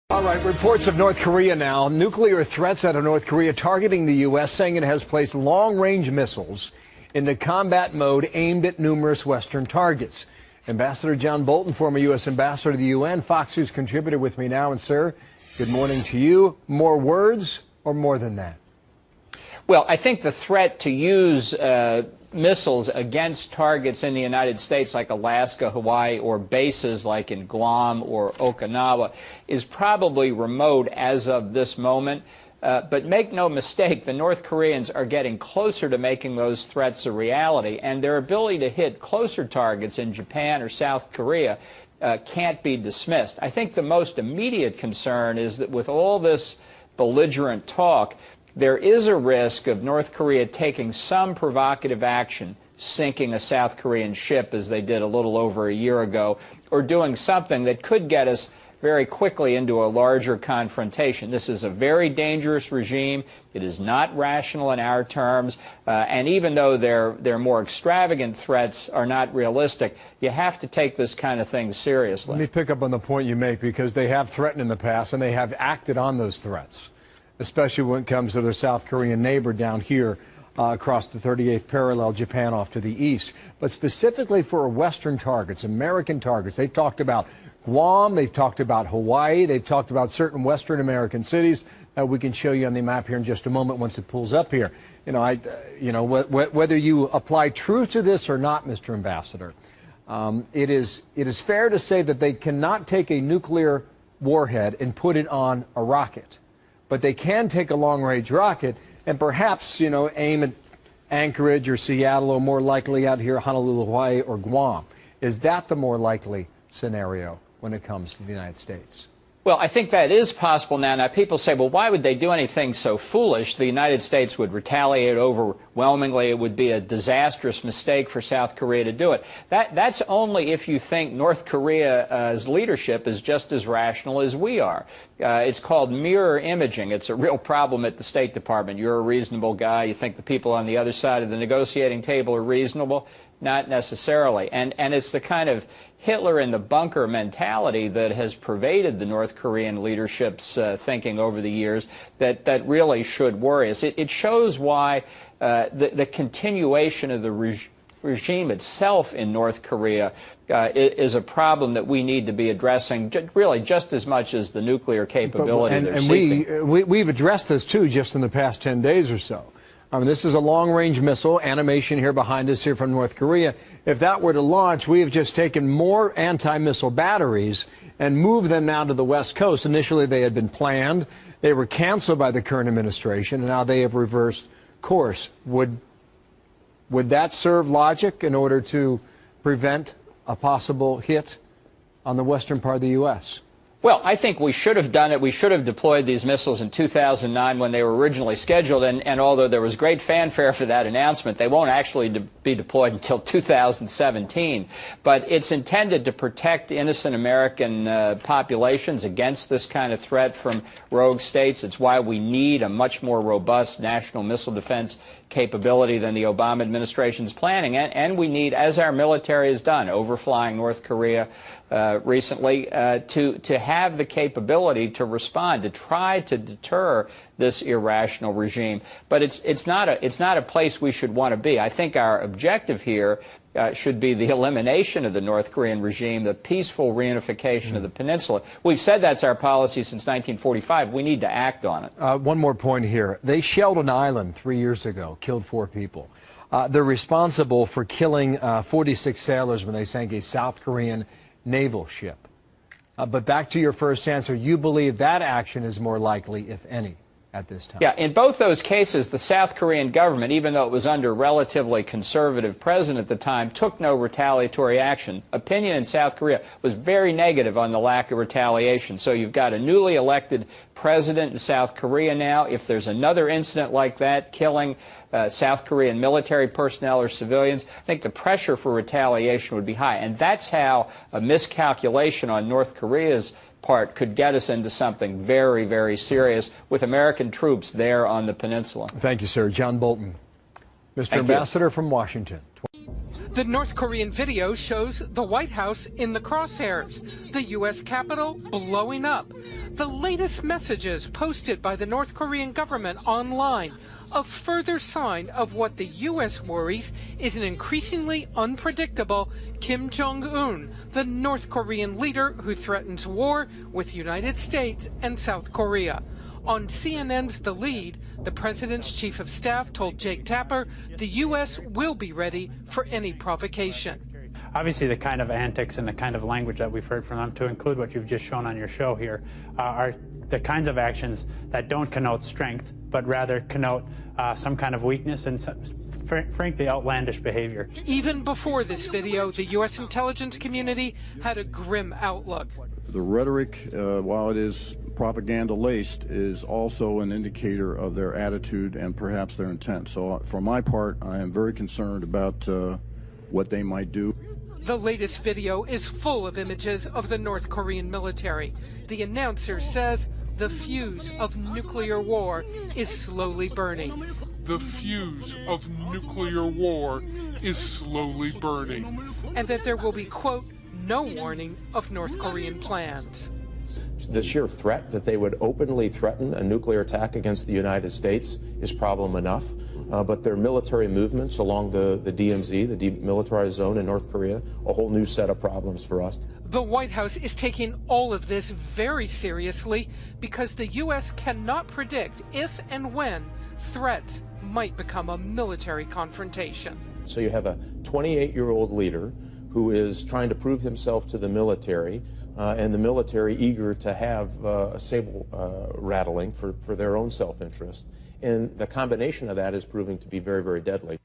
All right, reports of North Korea now. Nuclear threats out of North Korea targeting the U.S., saying it has placed long-range missiles into combat mode aimed at numerous Western targets. Ambassador John Bolton, former U.S. ambassador to the UN, Fox News contributor with me now. And, sir, good morning to you. More words or more than that? Well, I think the threat to use missiles against targets in the United States like Alaska, Hawaii, or bases like in Guam or Okinawa is probably remote as of this moment. But make no mistake, the North Koreans are getting closer to making those threats a reality, and their ability to hit closer targets in Japan or South Korea can't be dismissed. I think the most immediate concern is that with all this belligerent talk, there is a risk of North Korea taking some provocative action, sinking a South Korean ship as they did a little over a year ago, or doing something that could get us very quickly into a larger confrontation. This is a very dangerous regime. It is not rational in our terms, and even though their more extravagant threats are not realistic, you have to take this kind of thing seriously. Let me pick up on the point you make, because they have threatened in the past and they have acted on those threats, especially when it comes to their South Korean neighbor down here across the 38th parallel, Japan off to the east. But specifically for Western targets, American targets, they've talked about Guam, they've talked about Hawaii, they've talked about certain Western American cities that we can show you on the map here in just a moment once it pulls up here. Whether you apply truth to this or not, Mr. Ambassador, it is fair to say that they cannot take a nuclear warhead and put it on a rocket. But they can take a long-range rocket and perhaps, aim at Anchorage or Seattle, or more likely out here, Honolulu, Hawaii, or Guam. Is that the more likely scenario when it comes to the United States? Well, I think that is possible now. Now, people say, well, why would they do anything so foolish? The United States would retaliate overwhelmingly. It would be a disastrous mistake for South Korea to do it. That's only if you think North Korea's leadership is just as rational as we are. It's called mirror imaging. It's a real problem at the State Department. You're a reasonable guy. You think the people on the other side of the negotiating table are reasonable? Not necessarily. And it's the kind of Hitler in the bunker mentality that has pervaded the North Korean leadership's thinking over the years that really should worry us. It shows why the continuation of the regime itself in North Korea is a problem that we need to be addressing really just as much as the nuclear capability they're seeking. And we've addressed this too just in the past 10 days or so. I mean, this is a long-range missile, animation here behind us here from North Korea. If that were to launch, we have just taken more anti-missile batteries and moved them now to the West Coast. Initially, they had been planned. They were canceled by the current administration, and now they have reversed course. Would that serve logic in order to prevent a possible hit on the western part of the U.S.? Well, I think we should have done it. We should have deployed these missiles in 2009 when they were originally scheduled, and although there was great fanfare for that announcement, they won't actually be deployed until 2017. But it's intended to protect innocent American populations against this kind of threat from rogue states. It's why we need a much more robust national missile defense capability than the Obama administration's planning, and we need, as our military has done, overflying North Korea recently, to have the capability to respond, to try to deter this irrational regime. But it's not a place we should want to be. I think our objective here should be the elimination of the North Korean regime, the peaceful reunification of the peninsula. We've said that's our policy since 1945. We need to act on it. One more point here. They shelled an island 3 years ago, killed 4 people. They're responsible for killing 46 sailors when they sank a South Korean naval ship. But back to your first answer, you believe that action is more likely, if any, at this time? Yeah, in both those cases, the South Korean government, even though it was under a relatively conservative president at the time, took no retaliatory action. Opinion in South Korea was very negative on the lack of retaliation. So you've got a newly elected president in South Korea now. If there's another incident like that, killing South Korean military personnel or civilians, I think the pressure for retaliation would be high. And that's how a miscalculation on North Korea's part could get us into something very, very serious with American troops there on the peninsula. Thank you, sir. John Bolton. Mr. Ambassador from Washington. The North Korean video shows the White House in the crosshairs, the U.S. Capitol blowing up. The latest messages posted by the North Korean government online, a further sign of what the U.S. worries is an increasingly unpredictable Kim Jong-un, the North Korean leader who threatens war with the United States and South Korea. On CNN's The Lead, the president's chief of staff told Jake Tapper the U.S. will be ready for any provocation. Obviously, the kind of antics and the kind of language that we've heard from them, to include what you've just shown on your show here, are the kinds of actions that don't connote strength, but rather connote some kind of weakness and, frankly, outlandish behavior. Even before this video, the U.S. intelligence community had a grim outlook. The rhetoric, while it is propaganda-laced, is also an indicator of their attitude and perhaps their intent. So for my part, I am very concerned about what they might do. The latest video is full of images of the North Korean military. The announcer says the fuse of nuclear war is slowly burning. The fuse of nuclear war is slowly burning. And that there will be, quote, no warning of North Korean plans. The sheer threat that they would openly threaten a nuclear attack against the United States is problem enough. But their military movements along the DMZ, the demilitarized zone in North Korea, a whole new set of problems for us. The White House is taking all of this very seriously because the U.S. cannot predict if and when threats might become a military confrontation. So you have a 28-year-old leader who is trying to prove himself to the military, and the military eager to have a sable rattling for their own self-interest. And the combination of that is proving to be very, very deadly.